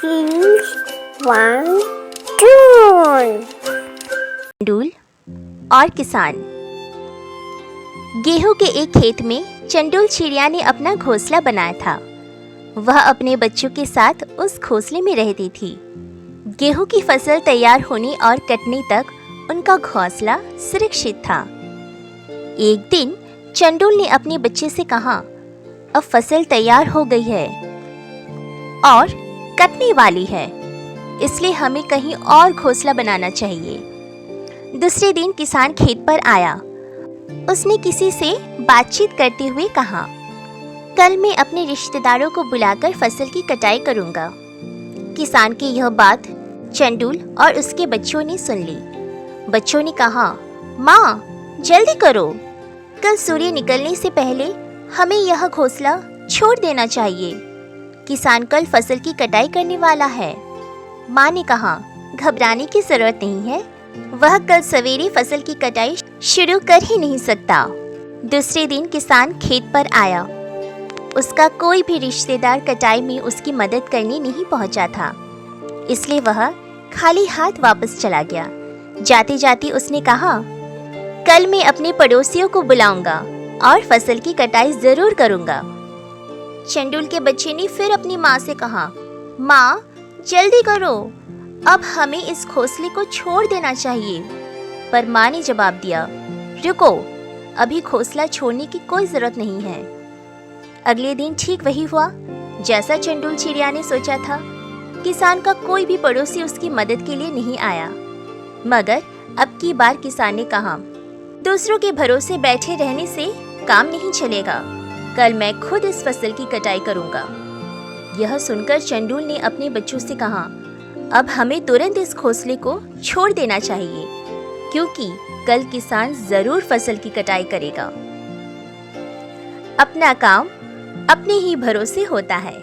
Here's one tune. चंडूल और किसान। गेहूं के एक खेत में चंडूल चिड़िया ने अपना घोंसला बनाया था। वह अपने बच्चों के साथ उस घोंसले में रहती थी। गेहूं की फसल तैयार होने और कटने तक उनका घोंसला सुरक्षित था। एक दिन चंडूल ने अपने बच्चे से कहा, अब फसल तैयार हो गई है और कटने वाली है, इसलिए हमें कहीं और घोंसला बनाना चाहिए। दूसरे दिन किसान खेत पर आया। उसने किसी से बातचीत करते हुए कहा, कल मैं अपने रिश्तेदारों को बुलाकर फसल की कटाई करूंगा। किसान की यह बात चंडूल और उसके बच्चों ने सुन ली। बच्चों ने कहा, माँ जल्दी करो, कल सूर्य निकलने से पहले हमें यह घोंसला छोड़ देना चाहिए। किसान कल फसल की कटाई करने वाला है। माँ ने कहा, घबराने की जरूरत नहीं है, वह कल सवेरे फसल की कटाई शुरू कर ही नहीं सकता। दूसरे दिन किसान खेत पर आया। उसका कोई भी रिश्तेदार कटाई में उसकी मदद करने नहीं पहुंचा था, इसलिए वह खाली हाथ वापस चला गया। जाते जाते उसने कहा, कल मैं अपने पड़ोसियों को बुलाऊंगा और फसल की कटाई जरूर करूंगा। चंडूल के बच्चे ने फिर अपनी माँ से कहा, माँ जल्दी करो, अब हमें इस घोंसले को छोड़ देना चाहिए। पर माँ ने जवाब दिया, रुको, अभी घोंसला छोड़ने की कोई जरूरत नहीं है। अगले दिन ठीक वही हुआ जैसा चंडूल चिड़िया ने सोचा था। किसान का कोई भी पड़ोसी उसकी मदद के लिए नहीं आया। मगर अब की बार किसान ने कहा, दूसरों के भरोसे बैठे रहने से काम नहीं चलेगा, कल मैं खुद इस फसल की कटाई करूंगा। यह सुनकर चंडूल ने अपने बच्चों से कहा, अब हमें तुरंत इस घोंसले को छोड़ देना चाहिए, क्योंकि कल किसान जरूर फसल की कटाई करेगा। अपना काम अपने ही भरोसे होता है।